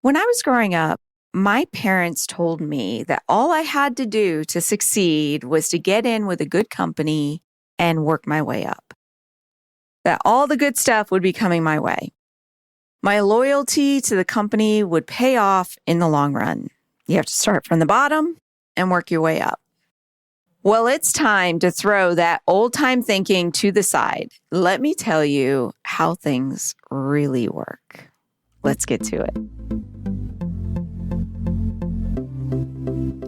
When I was growing up, my parents told me that all I had to do to succeed was to get in with a good company and work my way up, that all the good stuff would be coming my way. My loyalty to the company would pay off in the long run. You have to start from the bottom and work your way up. Well, it's time to throw that old time thinking to the side. Let me tell you how things really work. Let's get to it.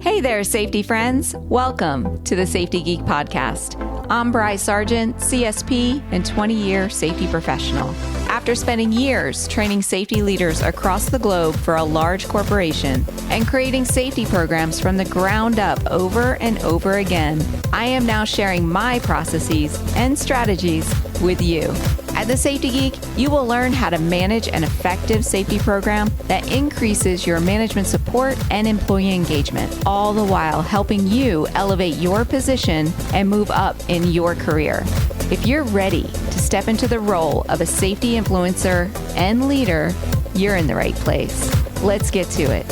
Hey there, safety friends. Welcome to the Safety Geek podcast. I'm Bri Sargent, CSP and 20-year safety professional. After spending years training safety leaders across the globe for a large corporation and creating safety programs from the ground up over and over again, I am now sharing my processes and strategies with you. At the Safety Geek, you will learn how to manage an effective safety program that increases your management support and employee engagement, all the while helping you elevate your position and move up in your career. If you're ready to step into the role of a safety influencer and leader, you're in the right place. Let's get to it.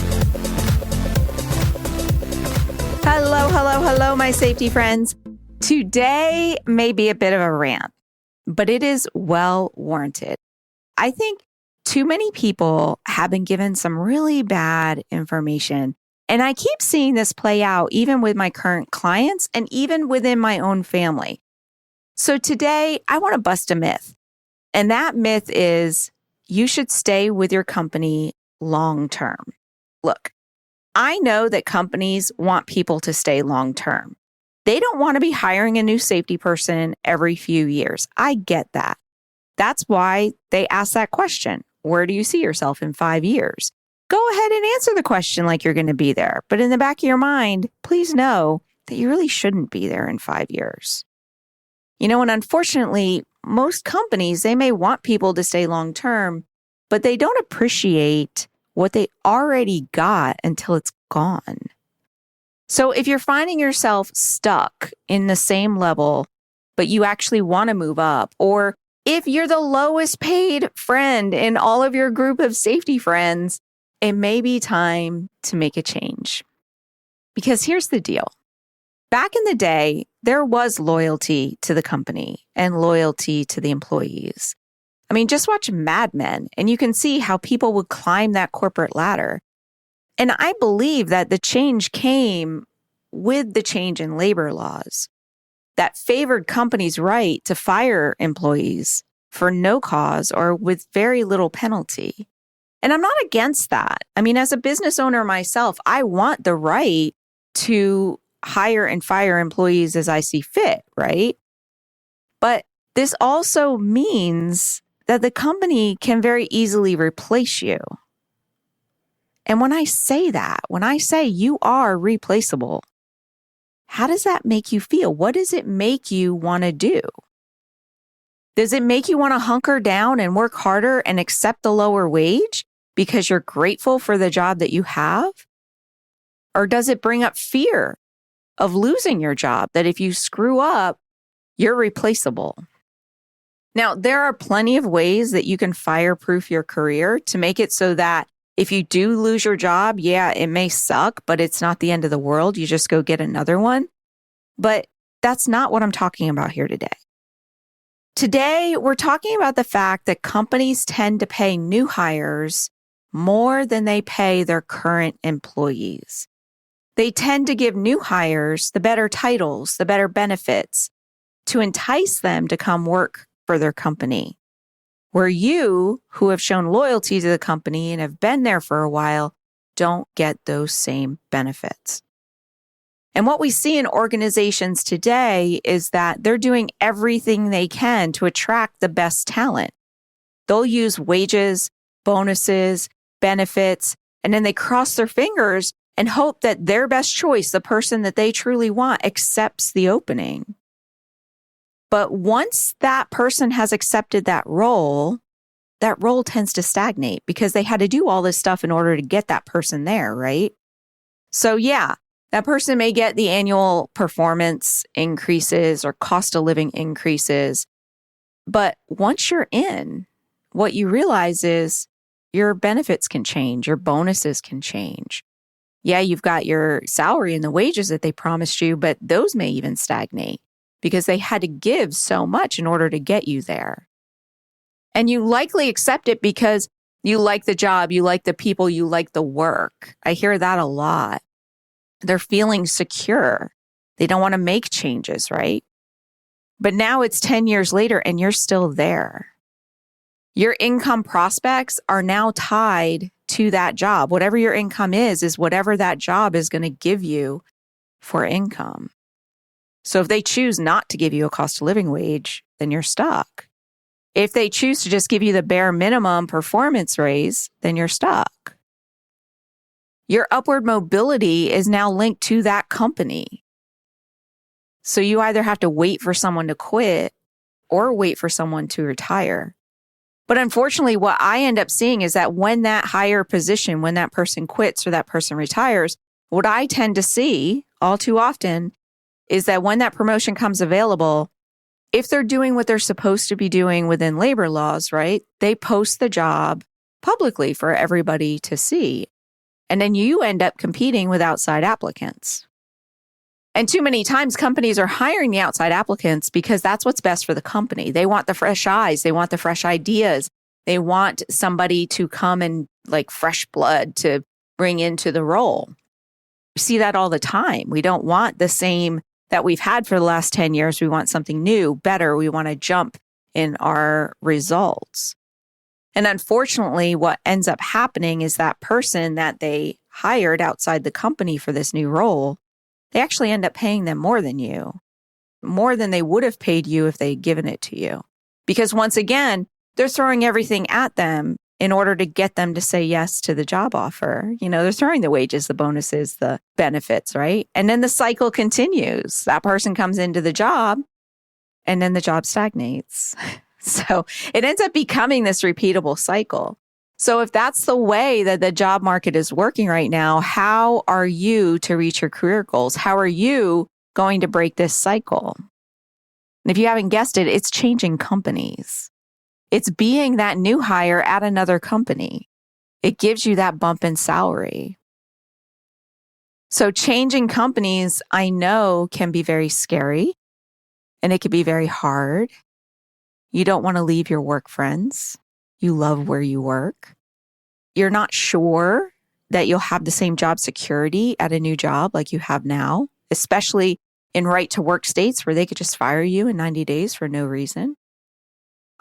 Hello, my safety friends. Today may be a bit of a rant, but it is well warranted. I think too many people have been given some really bad information, and I keep seeing this play out even with my current clients and even within my own family. So today, I want to bust a myth, and that myth is you should stay with your company long term. Look, I know that companies want people to stay long term. They don't want to be hiring a new safety person every few years. I get that. That's why they ask that question. Where do you see yourself in 5 years? Go ahead and answer the question like you're going to be there. But in the back of your mind, please know that you really shouldn't be there in 5 years. And unfortunately, most companies, they may want people to stay long term, but they don't appreciate what they already got until it's gone. So if you're finding yourself stuck in the same level, but you actually want to move up, or if you're the lowest paid friend in all of your group of safety friends, it may be time to make a change. Because here's the deal. Back in the day, there was loyalty to the company and loyalty to the employees. I mean, just watch Mad Men and you can see how people would climb that corporate ladder. And I believe that the change came with the change in labor laws that favored companies' right to fire employees for no cause or with very little penalty. And I'm not against that. I mean, as a business owner myself, I want the right to hire and fire employees as I see fit, right? But this also means that the company can very easily replace you. And when I say that, when I say you are replaceable, how does that make you feel? What does it make you want to do? Does it make you want to hunker down and work harder and accept the lower wage because you're grateful for the job that you have? Or does it bring up fear of losing your job, that if you screw up, you're replaceable? Now, there are plenty of ways that you can fireproof your career to make it so that if you do lose your job, yeah, it may suck, but it's not the end of the world. You just go get another one. But that's not what I'm talking about here today. Today, we're talking about the fact that companies tend to pay new hires more than they pay their current employees. They tend to give new hires the better titles, the better benefits to entice them to come work for their company. Where you, who have shown loyalty to the company and have been there for a while, don't get those same benefits. And what we see in organizations today is that they're doing everything they can to attract the best talent. They'll use wages, bonuses, benefits, and then they cross their fingers and hope that their best choice, the person that they truly want, accepts the opening. But once that person has accepted that role tends to stagnate because they had to do all this stuff in order to get that person there, right? So yeah, that person may get the annual performance increases or cost of living increases. But once you're in, what you realize is Your benefits can change. Your bonuses can change. Yeah, you've got your salary and the wages that they promised you, but those may even stagnate because they had to give so much in order to get you there. And you likely accept it because you like the job, you like the people, you like the work. I hear that a lot. They're feeling secure. They don't want to make changes, right? But now it's 10 years later and you're still there. Your income prospects are now tied to that job. Whatever your income is whatever that job is going to give you for income. So if they choose not to give you a cost of living wage, then you're stuck. If they choose to just give you the bare minimum performance raise, then you're stuck. Your upward mobility is now linked to that company. So you either have to wait for someone to quit or wait for someone to retire. But unfortunately, what I end up seeing is that when that higher position, when that person quits or that person retires, what I tend to see all too often is that when that promotion comes available, if they're doing what they're supposed to be doing within labor laws, right, they post the job publicly for everybody to see. And then you end up competing with outside applicants. And too many times companies are hiring the outside applicants because that's what's best for the company. They want the fresh eyes. They want the fresh ideas. They want somebody to come and like fresh blood to bring into the role. We see that all the time. We don't want the same that we've had for the last 10 years. We want something new, better. We want to jump in our results. And unfortunately, what ends up happening is that person that they hired outside the company for this new role, they actually end up paying them more than you, more than they would have paid you if they had given it to you. Because once again, they're throwing everything at them in order to get them to say yes to the job offer. You know, they're throwing the wages, the bonuses, the benefits, right? And then the cycle continues. That person comes into the job and then the job stagnates. So it ends up becoming this repeatable cycle. So if that's the way that the job market is working right now, how are you to reach your career goals? How are you going to break this cycle? And if you haven't guessed it, it's changing companies. It's being that new hire at another company. It gives you that bump in salary. So changing companies, I know, can be very scary and it can be very hard. You don't want to leave your work friends. You love where you work. You're not sure that you'll have the same job security at a new job like you have now, especially in right to work states where they could just fire you in 90 days for no reason.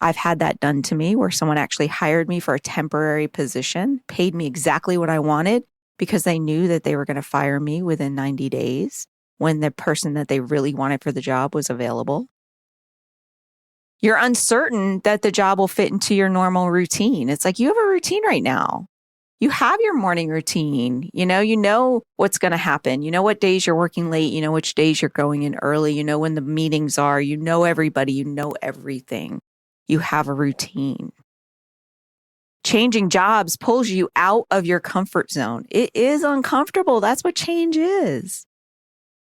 I've had that done to me where someone actually hired me for a temporary position, paid me exactly what I wanted because they knew that they were going to fire me within 90 days when the person that they really wanted for the job was available. You're uncertain that the job will fit into your normal routine. It's like you have a routine right now. You have your morning routine. You know what's going to happen. You know what days you're working late. You know which days you're going in early. You know when the meetings are. You know everybody. You know everything. You have a routine. Changing jobs pulls you out of your comfort zone. It is uncomfortable. That's what change is.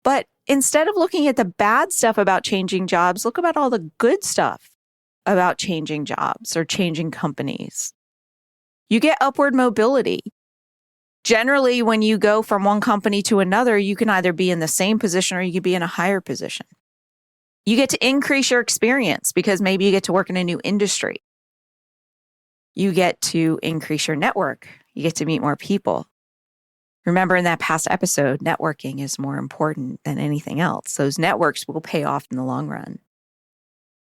But instead of looking at the bad stuff about changing jobs, look about all the good stuff about changing jobs or changing companies. You get upward mobility. Generally, when you go from one company to another, you can either be in the same position or you could be in a higher position. You get to increase your experience because maybe you get to work in a new industry. You get to increase your network. You get to meet more people. Remember in that past episode, networking is more important than anything else. Those networks will pay off in the long run.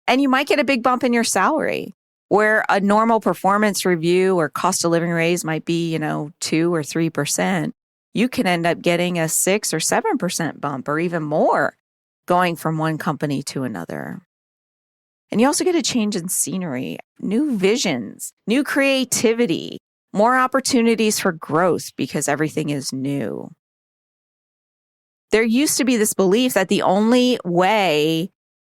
And you might get a big bump in your salary where a normal performance review or cost of living raise might be, 2 or 3%. You can end up getting a 6 or 7% bump or even more going from one company to another. And you also get a change in scenery, new visions, new creativity, more opportunities for growth because everything is new. There used to be this belief that the only way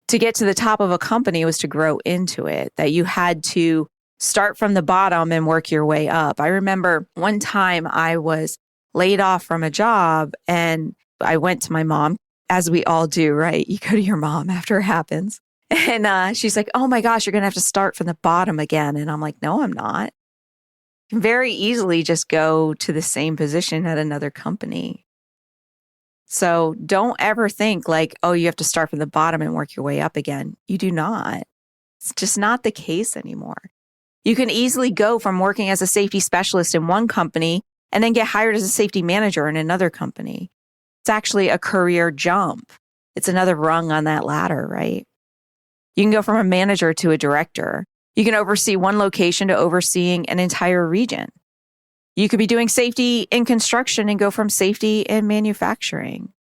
to get to the top of a company was to grow into it, that you had to start from the bottom and work your way up. I remember one time I was laid off from a job and I went to my mom, as we all do, right? You go to your mom after it happens. And she's like, oh my gosh, you're going to have to start from the bottom again. And I'm like, no, I'm not. can very easily just go to the same position at another company. So don't ever think like, oh, you have to start from the bottom and work your way up again. You do not. It's just not the case anymore. You can easily go from working as a safety specialist in one company and then get hired as a safety manager in another company. It's actually a career jump. It's another rung on that ladder, right? You can go from a manager to a director. You can oversee one location to overseeing an entire region. You could be doing safety in construction and go from safety in manufacturing.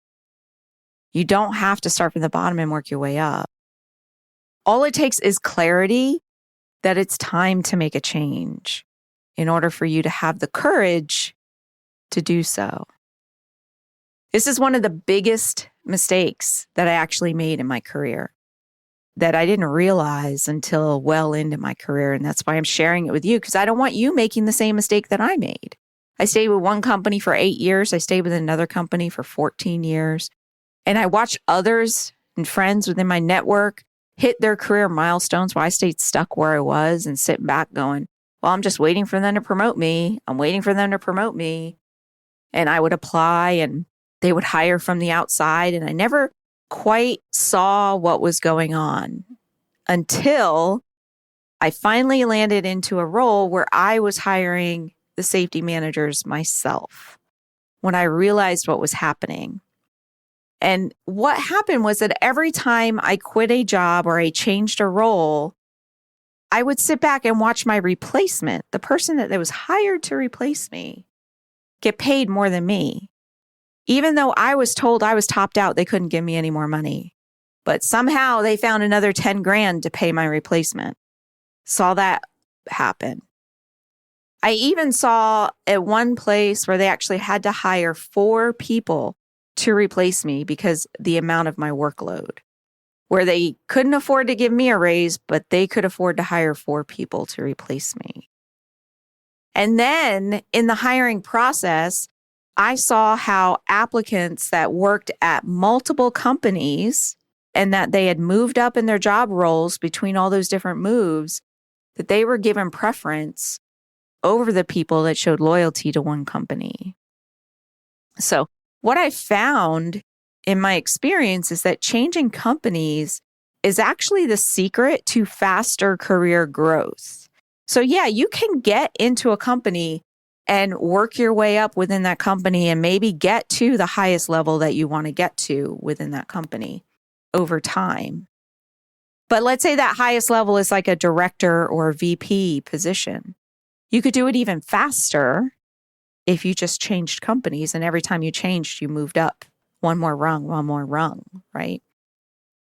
You don't have to start from the bottom and work your way up. All it takes is clarity that it's time to make a change in order for you to have the courage to do so. This is one of the biggest mistakes that I actually made in my career that I didn't realize until well into my career. And that's why I'm sharing it with you, because I don't want you making the same mistake that I made. I stayed with one company for 8 years. I stayed with another company for 14 years. And I watched others and friends within my network hit their career milestones while I stayed stuck where I was and sitting back going, well, I'm just waiting for them to promote me. I'm waiting for them to promote me. And I would apply and they would hire from the outside. And I never quite saw what was going on until I finally landed into a role where I was hiring the safety managers myself when I realized what was happening. And what happened was that every time I quit a job or I changed a role, I would sit back and watch my replacement, the person that was hired to replace me, get paid more than me. Even though I was told I was topped out, they couldn't give me any more money. But somehow they found another 10 grand to pay my replacement. Saw that happen. I even saw at one place where they actually had to hire 4 people to replace me because the amount of my workload, where they couldn't afford to give me a raise, but they could afford to hire 4 people to replace me. And then in the hiring process, I saw how applicants that worked at multiple companies and that they had moved up in their job roles between all those different moves, that they were given preference over the people that showed loyalty to one company. So what I found in my experience is that changing companies is actually the secret to faster career growth. So yeah, you can get into a company and work your way up within that company and maybe get to the highest level that you want to get to within that company over time. But let's say that highest level is like a director or VP position. You could do it even faster if you just changed companies, and every time you changed, you moved up one more rung, right?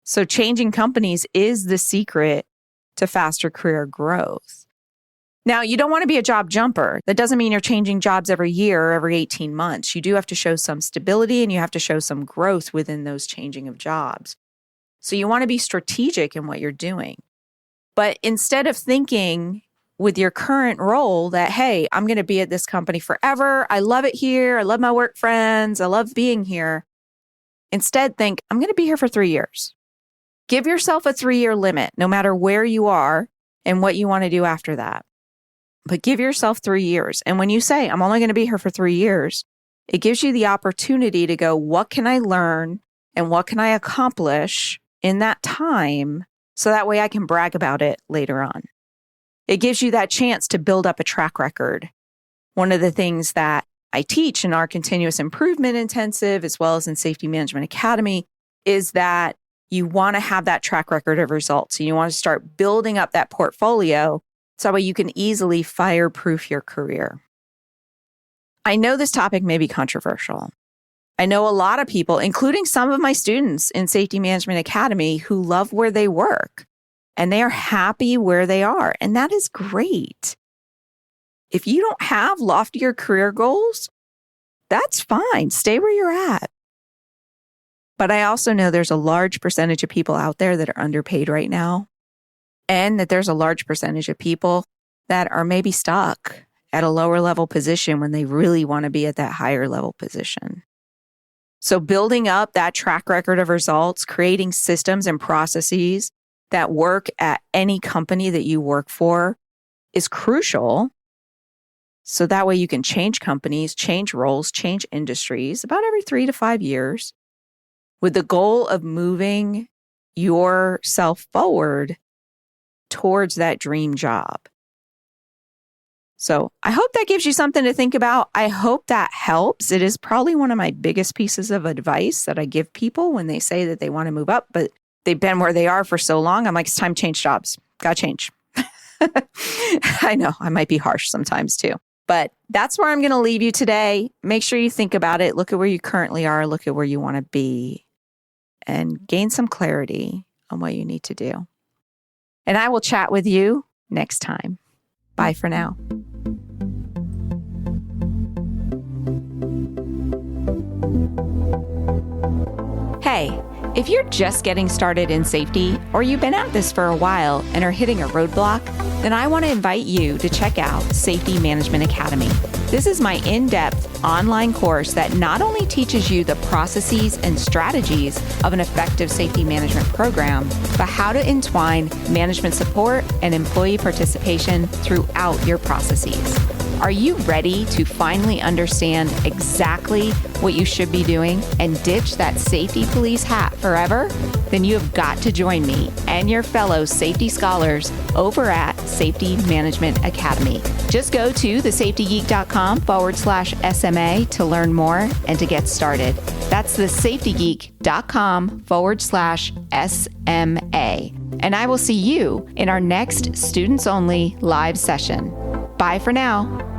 So changing companies is the secret to faster career growth. Now, you don't want to be a job jumper. That doesn't mean you're changing jobs every year or every 18 months. You do have to show some stability and you have to show some growth within those changing of jobs. So you want to be strategic in what you're doing. But instead of thinking with your current role that, hey, I'm going to be at this company forever. I love it here. I love my work friends. I love being here. Instead, think, I'm going to be here for 3 years. Give yourself a 3-year limit, no matter where you are and what you want to do after that. But give yourself 3 years. And when you say, I'm only going to be here for 3 years, it gives you the opportunity to go, what can I learn and what can I accomplish in that time so that way I can brag about it later on. It gives you that chance to build up a track record. One of the things that I teach in our continuous improvement intensive, as well as in Safety Management Academy, is that you want to have that track record of results. And you want to start building up that portfolio so that way you can easily fireproof your career. I know this topic may be controversial. I know a lot of people, including some of my students in Safety Management Academy, who love where they work and they are happy where they are. And that is great. If you don't have loftier career goals, that's fine. Stay where you're at. But I also know there's a large percentage of people out there that are underpaid right now, and that there's a large percentage of people that are maybe stuck at a lower level position when they really want to be at that higher level position. So building up that track record of results, creating systems and processes that work at any company that you work for is crucial. So that way you can change companies, change roles, change industries about every 3 to 5 years with the goal of moving yourself forward towards that dream job. So I hope that gives you something to think about. I hope that helps. It is probably one of my biggest pieces of advice that I give people when they say that they want to move up, but they've been where they are for so long. I'm like, it's time to change jobs. Gotta change. I know I might be harsh sometimes too, but that's where I'm going to leave you today. Make sure you think about it. Look at where you currently are. Look at where you want to be and gain some clarity on what you need to do. And I will chat with you next time. Bye for now. Hey, if you're just getting started in safety or you've been at this for a while and are hitting a roadblock, then I want to invite you to check out Safety Management Academy. This is my in-depth online course that not only teaches you the processes and strategies of an effective safety management program, but how to entwine management support and employee participation throughout your processes. Are you ready to finally understand exactly what you should be doing and ditch that safety police hat forever? Then you have got to join me and your fellow safety scholars over at Safety Management Academy. Just go to thesafetygeek.com/SMA to learn more and to get started. That's thesafetygeek.com/SMA. And I will see you in our next students only live session. Bye for now.